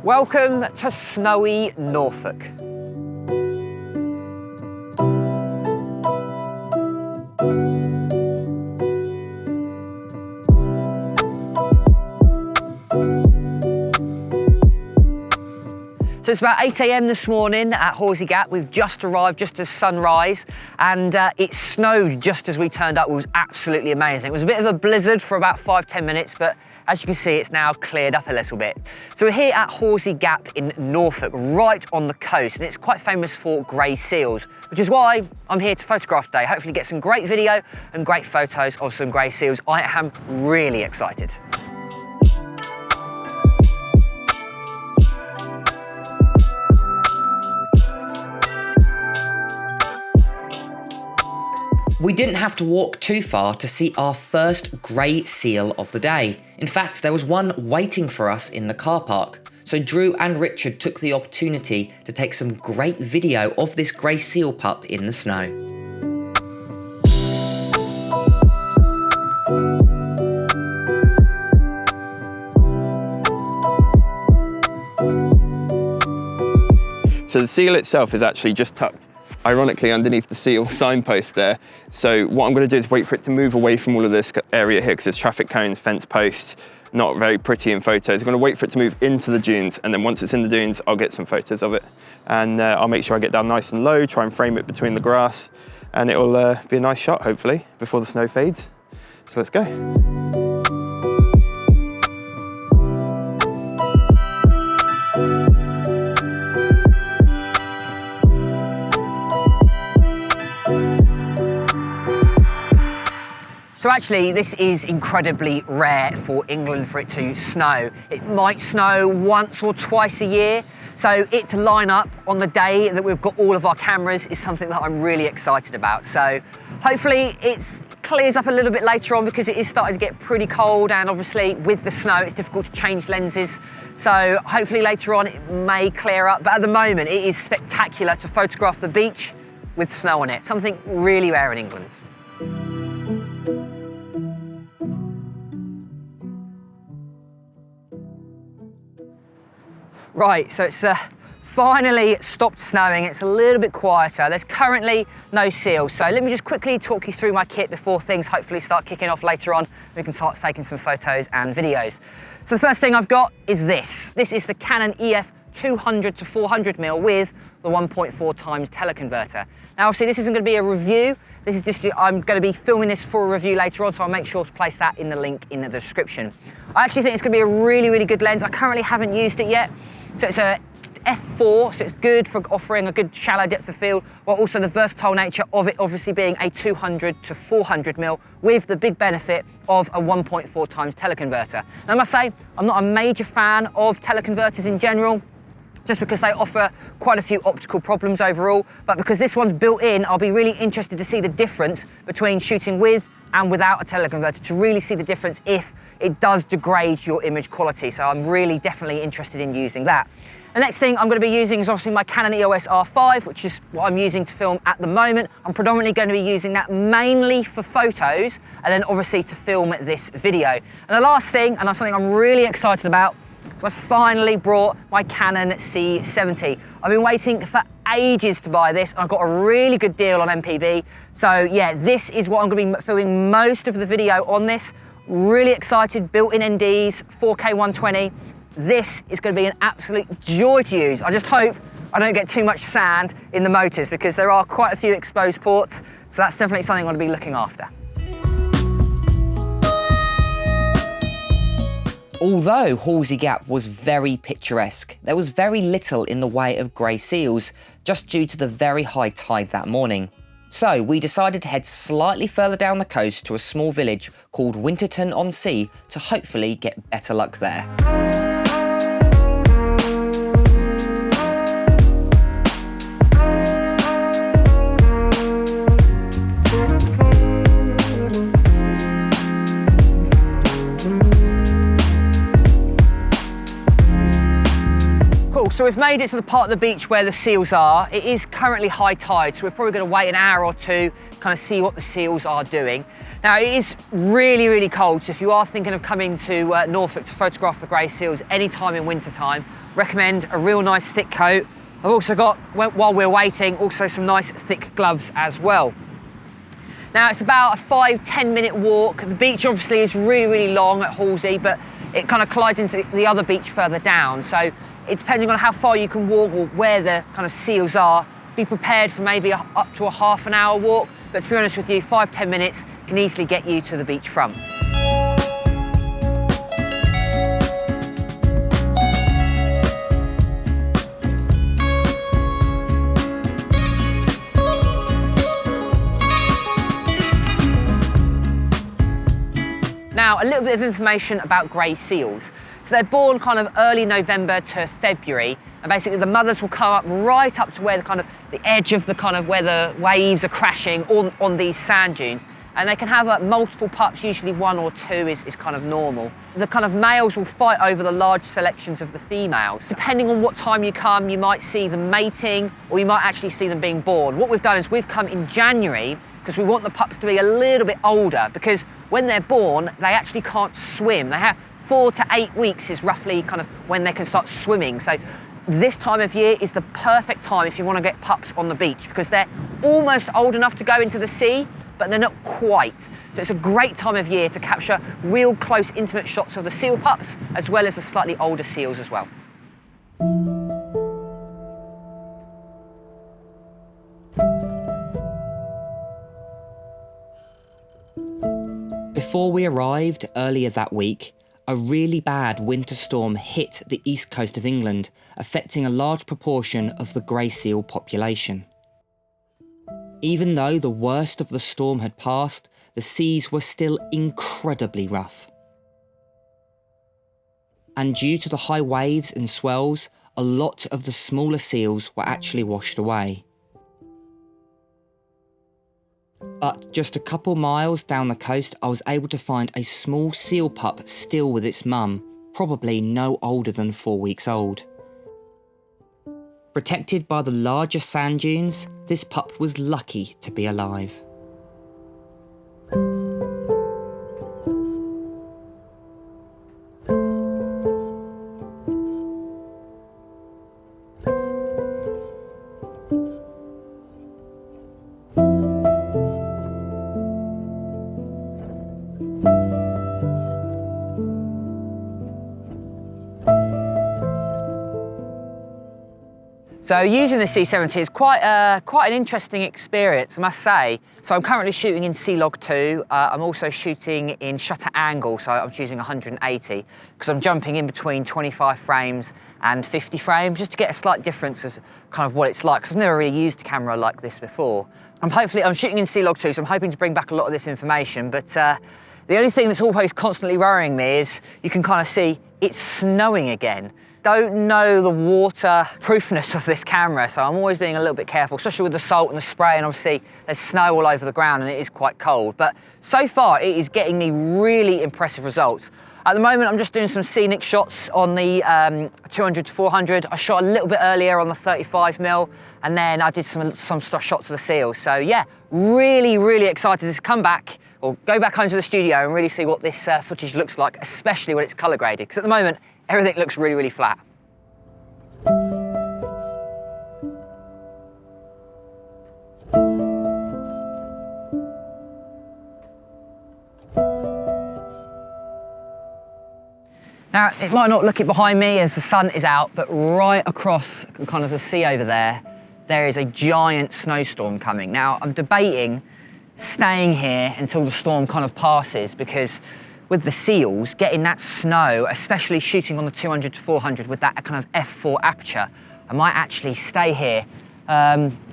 Welcome to snowy Norfolk. So it's about 8 AM this morning at Horsey Gap. We've just arrived just as sunrise, and it snowed just as we turned up. It was absolutely amazing. It was a bit of a blizzard for about 5–10 minutes, but as you can see, it's now cleared up a little bit. So we're here at Horsey Gap in Norfolk, right on the coast, and it's quite famous for grey seals, which is why I'm here to photograph today. Hopefully get some great video and great photos of some grey seals. I am really excited. We didn't have to walk too far to see our first grey seal of the day. In fact, there was one waiting for us in the car park. So Drew and Richard took the opportunity to take some great video of this grey seal pup in the snow. So the seal itself is actually just tucked ironically underneath the seal signpost there. So what I'm going to do is wait for it to move away from all of this area here, because there's traffic cones, fence posts, not very pretty in photos. I'm going to wait for it to move into the dunes, and then once it's in the dunes, I'll get some photos of it. And I'll make sure I get down nice and low, try and frame it between the grass, and it'll be a nice shot, hopefully, before the snow fades. So let's go. So actually, this is incredibly rare for England for it to snow. It might snow once or twice a year. So it to line up on the day that we've got all of our cameras is something that I'm really excited about. So hopefully it clears up a little bit later on, because it is starting to get pretty cold, and obviously with the snow, it's difficult to change lenses. So hopefully later on it may clear up. But at the moment, it is spectacular to photograph the beach with snow on it. Something really rare in England. Right, so it's finally stopped snowing. It's a little bit quieter. There's currently no seals. So let me just quickly talk you through my kit before things hopefully start kicking off later on. We can start taking some photos and videos. So the first thing I've got is this. This is the Canon EF 200 to 400mm with the 1.4 times teleconverter. Now obviously this isn't going to be a review. This is just, I'm going to be filming this for a review later on, so I'll make sure to place that in the link in the description. I actually think it's going to be a really, really good lens. I currently haven't used it yet. So it's a f4, so it's good for offering a good shallow depth of field, while also the versatile nature of it obviously being a 200 to 400mm with the big benefit of a 1.4 times teleconverter. Now I must say, I'm not a major fan of teleconverters in general, just because they offer quite a few optical problems overall, but because this one's built in, I'll be really interested to see the difference between shooting with and without a teleconverter, to really see the difference if it does degrade your image quality. So I'm really definitely interested in using that. The next thing I'm going to be using is obviously my Canon EOS R5, which is what I'm using to film at the moment. I'm predominantly going to be using that mainly for photos, and then obviously to film this video. And the last thing, and that's something I'm really excited about, is I finally brought my Canon C70. I've been waiting for ages to buy this. I've got a really good deal on MPB. So yeah, this is what I'm going to be filming most of the video on this. Really excited, built-in NDs, 4K 120. This is going to be an absolute joy to use. I just hope I don't get too much sand in the motors, because there are quite a few exposed ports. So that's definitely something I'm going to be looking after. Although Horsey Gap was very picturesque, there was very little in the way of grey seals, just due to the very high tide that morning. So we decided to head slightly further down the coast to a small village called Winterton-on-Sea to hopefully get better luck there. Cool, Cool, so we've made it to the part of the beach where the seals are. It is currently high tide, so we're probably going to wait an hour or two, kind of see what the seals are doing. Now, it is really, really cold, so if you are thinking of coming to Norfolk to photograph the grey seals anytime in winter time, recommend a real nice thick coat. I've also got, while we're waiting, also some nice thick gloves as well. Now, it's about a 5-10 minute walk. The beach obviously is really, really long at Horsey, but it kind of collides into the other beach further down. So it's depending on how far you can walk or where the kind of seals are. Be prepared for maybe up to a half an hour walk, but to be honest with you, 5-10 minutes can easily get you to the beach front. Now, a little bit of information about grey seals. So they're born kind of early November to February, and basically the mothers will come up right up to where the edge of the kind of where the waves are crashing on these sand dunes, and they can have multiple pups. Usually 1 or 2 is kind of normal. The kind of males will fight over the large selections of the females. Depending on what time you come, you might see them mating, or you might actually see them being born. What we've done is we've come in January because we want the pups to be a little bit older, because when they're born, they actually can't swim. They have 4 to 8 weeks is roughly kind of when they can start swimming. So this time of year is the perfect time if you want to get pups on the beach, because they're almost old enough to go into the sea, but they're not quite. So it's a great time of year to capture real close, intimate shots of the seal pups, as well as the slightly older seals as well. Before we arrived earlier that week, a really bad winter storm hit the east coast of England, affecting a large proportion of the grey seal population. Even though the worst of the storm had passed, the seas were still incredibly rough. And due to the high waves and swells, a lot of the smaller seals were actually washed away. But just a couple miles down the coast, I was able to find a small seal pup still with its mum, probably no older than 4 weeks old. Protected by the larger sand dunes, this pup was lucky to be alive. So using the C70 is quite an interesting experience, I must say. So I'm currently shooting in C-Log 2. I'm also shooting in shutter angle, so I'm choosing 180, because I'm jumping in between 25 frames and 50 frames, just to get a slight difference of kind of what it's like, because I've never really used a camera like this before. I'm shooting in C-Log 2, so I'm hoping to bring back a lot of this information, but the only thing that's always constantly worrying me is you can kind of see it's snowing again. Don't know the waterproofness of this camera, so I'm always being a little bit careful, especially with the salt and the spray, and obviously there's snow all over the ground and it is quite cold. But so far it is getting me really impressive results. At the moment I'm just doing some scenic shots on the 200 to 400. I shot a little bit earlier on the 35mm, and then I did some shots of the seals. So yeah, really, really excited to come back, or go back home to the studio and really see what this footage looks like, especially when it's colour graded, because at the moment everything looks really, really flat. Now, it might not look it behind me as the sun is out, but right across kind of the sea over there, there is a giant snowstorm coming. Now, I'm debating staying here until the storm kind of passes, because with the seals, getting that snow, especially shooting on the 200 to 400 with that kind of f4 aperture, I might actually stay here.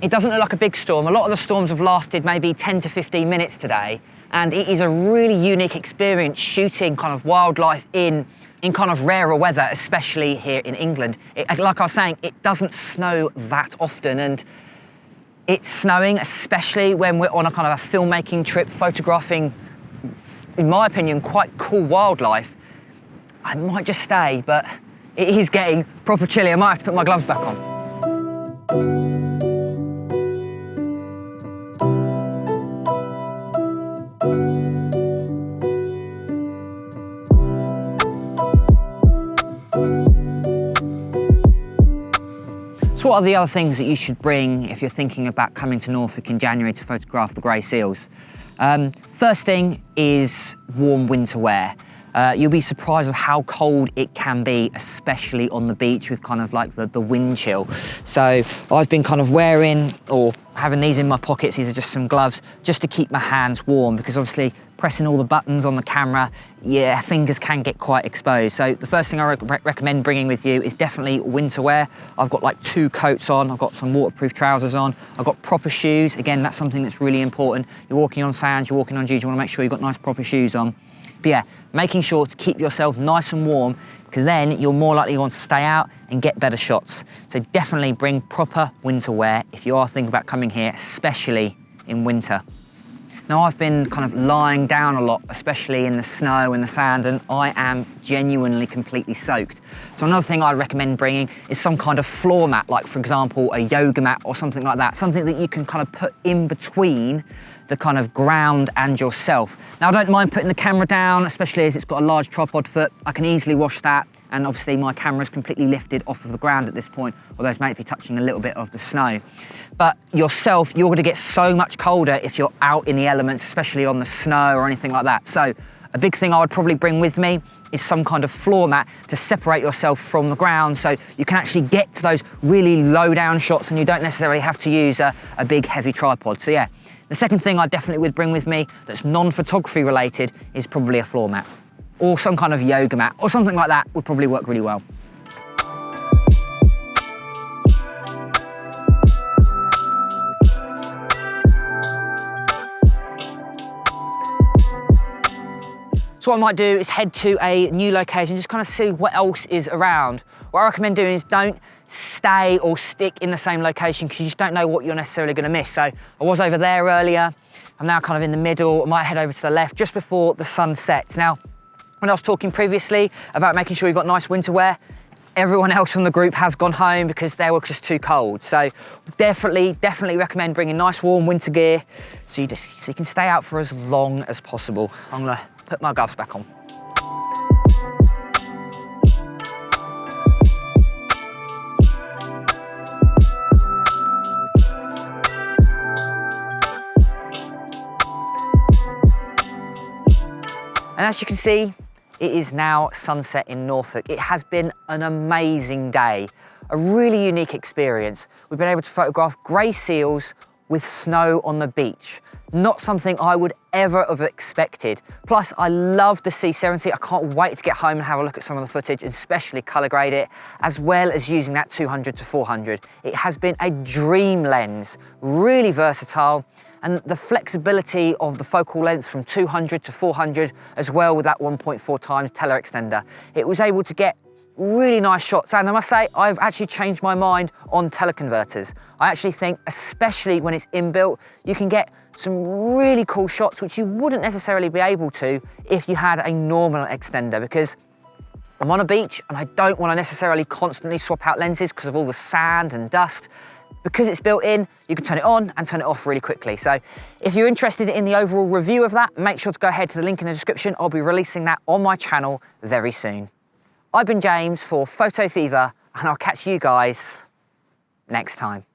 It doesn't look like a big storm. A lot of the storms have lasted maybe 10 to 15 minutes today, and it is a really unique experience shooting kind of wildlife in kind of rarer weather, especially here in England. Like I was saying, it doesn't snow that often, and it's snowing, especially when we're on a kind of a filmmaking trip, photographing, in my opinion, quite cool wildlife. I might just stay, but it is getting proper chilly. I might have to put my gloves back on. So what are the other things that you should bring if you're thinking about coming to Norfolk in January to photograph the grey seals? First thing is warm winter wear. You'll be surprised of how cold it can be, especially on the beach with kind of like the wind chill. So I've been kind of wearing or having these in my pockets. These are just some gloves just to keep my hands warm, because obviously pressing all the buttons on the camera, yeah, fingers can get quite exposed. So the first thing I recommend bringing with you is definitely winter wear. I've got like 2 coats on, I've got some waterproof trousers on, I've got proper shoes. Again, that's something that's really important. You're walking on sands, you're walking on dunes, you want to make sure you've got nice proper shoes on. But yeah, making sure to keep yourself nice and warm, because then you're more likely to want to stay out and get better shots. So definitely bring proper winter wear if you are thinking about coming here, especially in winter. Now, I've been kind of lying down a lot, especially in the snow and the sand, and I am genuinely completely soaked. So another thing I'd recommend bringing is some kind of floor mat, like for example, a yoga mat or something like that, something that you can kind of put in between the kind of ground and yourself. Now, I don't mind putting the camera down, especially as it's got a large tripod foot. I can easily wash that, and obviously my camera's completely lifted off of the ground at this point, although it's maybe touching a little bit of the snow. But yourself, you're gonna get so much colder if you're out in the elements, especially on the snow or anything like that. So a big thing I would probably bring with me is some kind of floor mat to separate yourself from the ground, so you can actually get to those really low down shots and you don't necessarily have to use a big heavy tripod. So yeah, the second thing I definitely would bring with me that's non-photography related is probably a floor mat, or some kind of yoga mat or something like that would probably work really well. So what I might do is head to a new location, just kind of see what else is around. What I recommend doing is don't stay or stick in the same location, because you just don't know what you're necessarily going to miss. So I was over there earlier, I'm now kind of in the middle. I might head over to the left just before the sun sets. Now, when I was talking previously about making sure you've got nice winter wear, everyone else from the group has gone home because they were just too cold. So definitely recommend bringing nice warm winter gear so you can stay out for as long as possible. I'm gonna put my gloves back on. And as you can see, it is now sunset in Norfolk. It has been an amazing day, a really unique experience. We've been able to photograph grey seals with snow on the beach. Not something I would ever have expected. Plus, I love the sea serenity. I can't wait to get home and have a look at some of the footage, and especially colour grade it, as well as using that 200 to 400. It has been a dream lens, really versatile, and the flexibility of the focal length from 200 to 400, as well with that 1.4 times teleextender. It was able to get really nice shots, and I must say, I've actually changed my mind on teleconverters. I actually think, especially when it's inbuilt, you can get some really cool shots which you wouldn't necessarily be able to if you had a normal extender, because I'm on a beach and I don't want to necessarily constantly swap out lenses because of all the sand and dust. Because it's built in, you can turn it on and turn it off really quickly. So if you're interested in the overall review of that, make sure to go ahead to the link in the description. I'll be releasing that on my channel very soon. I've been James for Photo Fever, and I'll catch you guys next time.